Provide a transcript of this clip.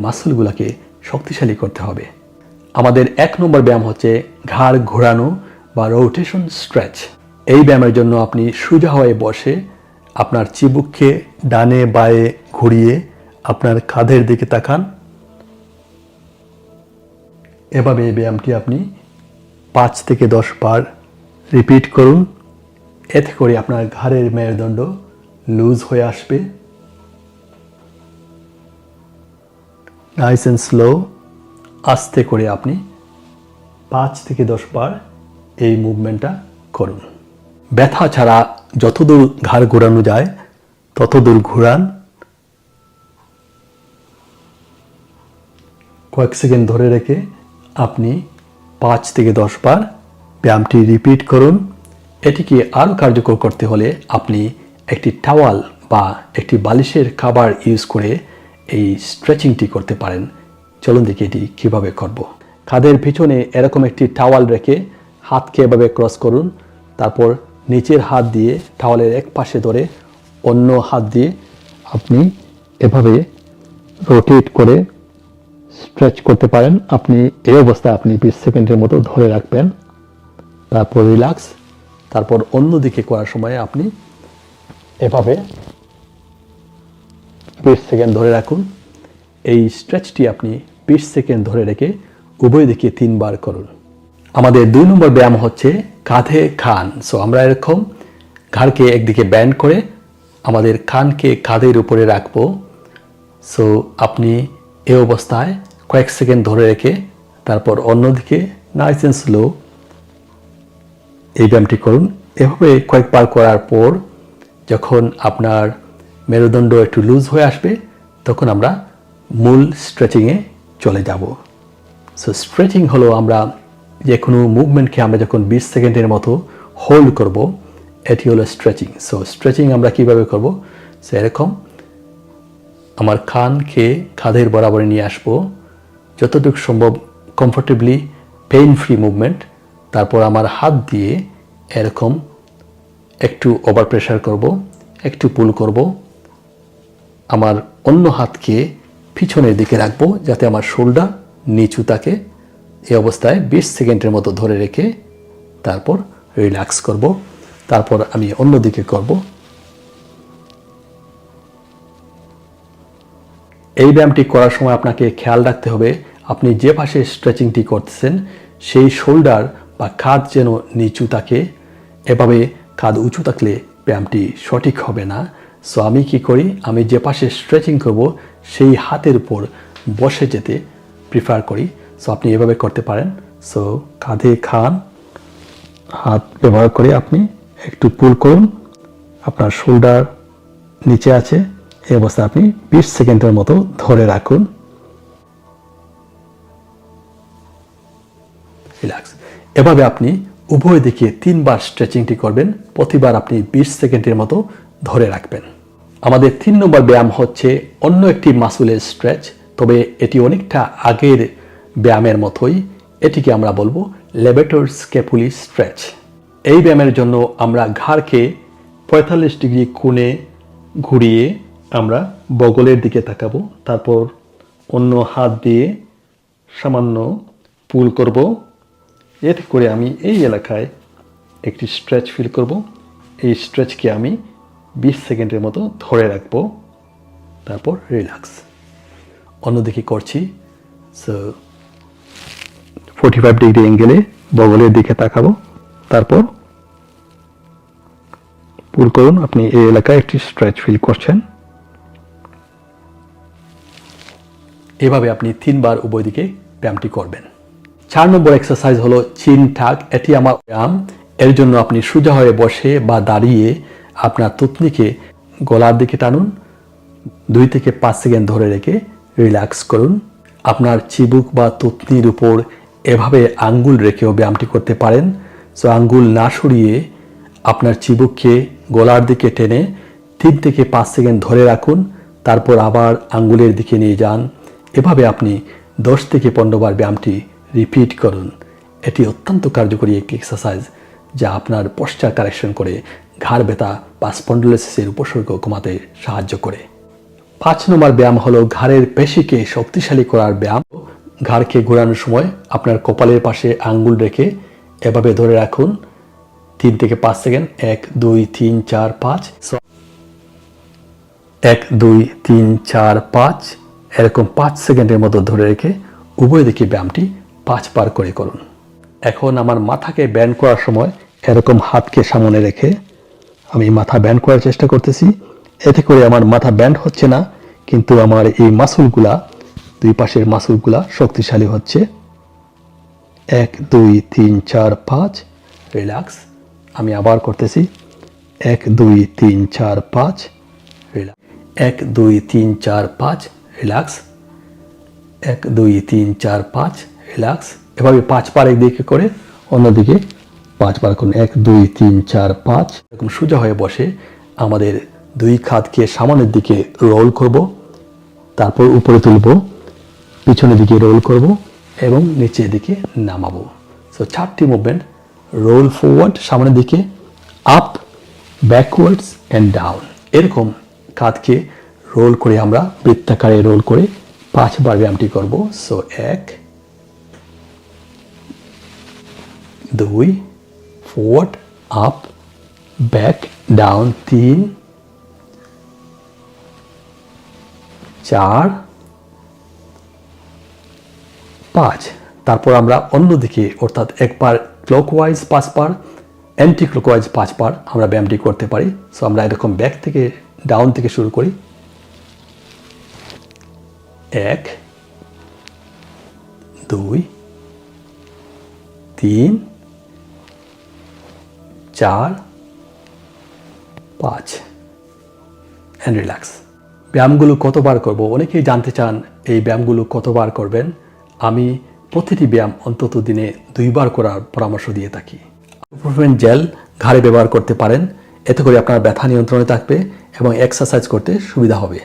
মাসলগুলোকে শক্তিশালী করতে হবে। আমাদের 1 নম্বর ব্যায়াম হচ্ছে ঘাড় ঘোরানো বা রোটেশন স্ট্রেচ। এই ব্যায়ামের জন্য আপনি সোজা হয়ে বসে আপনার চিবুককে ডানে বাঁয়ে ঘুরিয়ে আপনার কাঁধের দিকে তাকান। এভাবে এই ব্যায়ামটি আপনি 5 থেকে 10 বার রিপিট করুন। এতে করে আপনার ঘাড়ের মেরুদণ্ড লুজ হয়ে আসবে। নাইস অ্যান্ড স্লো, আস্তে করে আপনি 5 থেকে 10 বার এই মুভমেন্টটা করুন। ব্যথা ছাড়া যতদূর ঘাড় ঘোরানো যায় ততদূর ঘোরান। কয়েক সেকেন্ড ধরে রেখে আপনি 5 থেকে 10 বার ব্যায়ামটি রিপিট করুন। এটিকে আরও কার্যকর করতে হলে আপনি একটি টাওয়াল বা একটি বালিশের কভার ইউজ করে এই স্ট্রেচিংটি করতে পারেন। চলুন দেখি এটি কীভাবে করব। কাঁধের পিছনে এরকম একটি টাওয়াল রেখে হাতকে এভাবে ক্রস করুন। তারপর নিচের হাত দিয়ে টাওয়ালের এক পাশে ধরে অন্য হাত দিয়ে আপনি এভাবে রোটেট করে স্ট্রেচ করতে পারেন। আপনি এই অবস্থায় আপনি 20 সেকেন্ডের মতো ধরে রাখবেন, তারপর রিল্যাক্স। তারপর অন্য দিকে করার সময় আপনি এভাবে 20 সেকেন্ড ধরে রাখুন। এই স্ট্রেচটি আপনি 20 সেকেন্ড ধরে রেখে উভয় দিকে 3 বার করুন। আমাদের 2 নম্বর ব্যায়াম হচ্ছে কাঁধে কান। সো আমরা এরকম ঘাড়কে একদিকে ব্যান্ড করে আমাদের কানকে কাঁধের উপরে রাখবো। সো আপনি এই অবস্থায় কয়েক সেকেন্ড ধরে রেখে তারপর অন্যদিকে নাইস অ্যান্ড স্লো এই ব্যায়ামটি করুন। এভাবে কয়েকবার করার পর যখন আপনার মেরুদণ্ড একটু লুজ হয়ে আসবে তখন আমরা মূল স্ট্রেচিংয়ে চলে যাব। সো স্ট্রেচিং হলো আমরা যে কোনো মুভমেন্টকে আমরা যখন 20 সেকেন্ডের মতো হোল্ড করব, এটি হলো স্ট্রেচিং। সো স্ট্রেচিং আমরা কিভাবে করব? সো এরকম আমার কানকে কাঁধের বরাবরে নিয়ে আসবো, যতটুকু সম্ভব কমফোর্টেবলি পেইন ফ্রি মুভমেন্ট। তারপর আমার হাত দিয়ে এরকম একটু ওভার প্রেশার করব, একটু পুল করব। আমার অন্য হাতকে পিছনের দিকে রাখবো যাতে আমার শোল্ডার নিচু থাকে। এই অবস্থায় 20 সেকেন্ডের মতো ধরে রেখে তারপর রিল্যাক্স করব। তারপর আমি অন্য দিকে করব। এই ব্যায়ামটি করার সময় আপনাকে খেয়াল রাখতে হবে আপনি যে পাশে স্ট্রেচিংটি করতেছেন সেই শোল্ডার বা কাঁধ যেন নিচু থাকে। এভাবে কাঁধ উঁচু থাকলে ব্যায়ামটি সঠিক হবে না। সো আমি কি করি, আমি যে পাশে স্ট্রেচিং করব সেই হাতের উপর বসে যেতে প্রিফার করি। সো আপনি এভাবে করতে পারেন। সো কাঁধে খান, হাত ব্যবহার করে আপনি একটু পুল করুন, আপনার শোল্ডার নিচে আছে। এই অবস্থায় আপনি 20 সেকেন্ডের মতো ধরে রাখুন, রিল্যাক্স। এভাবে আপনি উভয় দিকে 3 বার স্ট্রেচিংটি করবেন, প্রতিবার আপনি 20 সেকেন্ডের মতো ধরে রাখবেন। আমাদের 3 নম্বর ব্যায়াম হচ্ছে অন্য একটি মাসুলের স্ট্রেচ, তবে এটি অনেকটা আগের ব্যায়ামের মতোই। এটিকে আমরা বলবো লেভেটর স্ক্যাপুলি স্ট্রেচ। এই ব্যায়ামের জন্য আমরা ঘাড়কে 45 ডিগ্রি কোণে ঘুরিয়ে আমরা বগলের দিকে তাকাবো। তারপর অন্য হাত দিয়ে সামান্য পুল করব। এতে করে আমি এই এলাকায় একটি স্ট্রেচ ফিল করব। এই স্ট্রেচকে আমি 20 সেকেন্ডের মতো ধরে রাখবো, তারপর রিল্যাক্স। অন্যদিকে করছি। সো 45 ডিগ্রি অ্যাঙ্গেলে বগলের দিকে তাকাবো, তারপর পুল করুন। আপনি এই এলাকায় একটি স্ট্রেচ ফিল করছেন। এভাবে আপনি 3 বার উভয় দিকে ব্যায়ামটি করবেন। 4 নম্বর এক্সারসাইজ হলো চিন টাক। এটি আমার ব্যায়াম। এর জন্য আপনি সোজা হয়ে বসে বা দাঁড়িয়ে আপনার থুতনিকে গলার দিকে টানুন, 2 থেকে 5 সেকেন্ড ধরে রেখে রিল্যাক্স করুন। আপনার চিবুক বা থুতনির উপর এভাবে আঙ্গুল রেখেও ব্যায়ামটি করতে পারেন। সো আঙ্গুল না সরিয়ে আপনার চিবুককে গলার দিকে টেনে 3 থেকে 5 সেকেন্ড ধরে রাখুন, তারপর আবার আঙ্গুলের দিকে নিয়ে যান। এভাবে আপনি 10 থেকে 15 বার ব্যায়ামটি রিপিট করুন। এটি অত্যন্ত কার্যকরী একটি এক্সারসাইজ যা আপনার পশ্চার কারেকশন করে ঘাড় ব্যথা বা স্পন্ডোলাইসিসের উপসর্গ কমাতে সাহায্য করে। 5 নম্বর ব্যায়াম হলো ঘাড়ের পেশিকে শক্তিশালী করার ব্যায়াম। ঘাড়কে ঘোরানোর সময় আপনার কপালের পাশে আঙ্গুল রেখে এভাবে ধরে রাখুন 3 থেকে 5 সেকেন্ড। 1 2 3 4 5 1 2 3 4 5 এরকম 5 সেকেন্ডের মতো ধরে রেখে উভয় দিকে ব্যায়ামটি 5 বার করে করুন। এখন আমার মাথাকে ব্যান্ড করার সময় এরকম হাতকে সামনে রেখে আমি মাথা ব্যান্ড করার চেষ্টা করতেছি। এতে করে আমার মাথা ব্যান্ড হচ্ছে না, কিন্তু আমার এই মাসুলগুলা, দুই পাশের মাসুলগুলা শক্তিশালী হচ্ছে। 1 2 3 4 5 রিল্যাক্স। আমি আবার করতেছি। 1 2 3 4 5 রিল্যাক্স। 1 2 3 4 5 রিল্যাক্স। 1 2 3 4 5 রিল্যাক্স। এভাবে 5 বার একদিকে করে অন্যদিকে 5 বার করুন। 1 2 3 4 5। এরকম সোজা হয়ে বসে আমাদের দুই হাতকে সামনের দিকে রোল করব, তারপর উপরে তুলব, পিছনের দিকে রোল করব এবং নিচের দিকে নামাবো। সো 4টি মুভমেন্ট: রোল ফরওয়ার্ড সামনের দিকে, আপ, ব্যাকওয়ার্ডস অ্যান্ড ডাউন। এরকম কাঁধকে রোল করে আমরা বৃত্তাকারে রোল করে 5 বার ব্যায়ামটি করব। So 1 2 forward, up, back, down, 3 4 5। তারপর আমরা অন্যদিকে অর্থাৎ একবার ক্লকওয়াইজ 5 বার, অ্যান্টি ক্লকওয়াইজ 5 বার আমরা ব্যায়ামটি করতে পারি। সো আমরা এরকম ব্যাক থেকে ডাউন থেকে শুরু করি। 1 2 3 4 5 অ্যান্ড রিল্যাক্স। ব্যায়ামগুলো কতবার করব? অনেকেই জানতে চান এই ব্যায়ামগুলো কতবার করবেন। আমি প্রতিটি ব্যায়াম অন্তত দিনে 2 বার করার পরামর্শ দিয়ে থাকি। আইবুপ্রোফেন জেল ঘাড়ে ব্যবহার করতে পারেন, এতে করে আপনার ব্যথা নিয়ন্ত্রণে থাকবে এবং এক্সারসাইজ করতে সুবিধা হবে।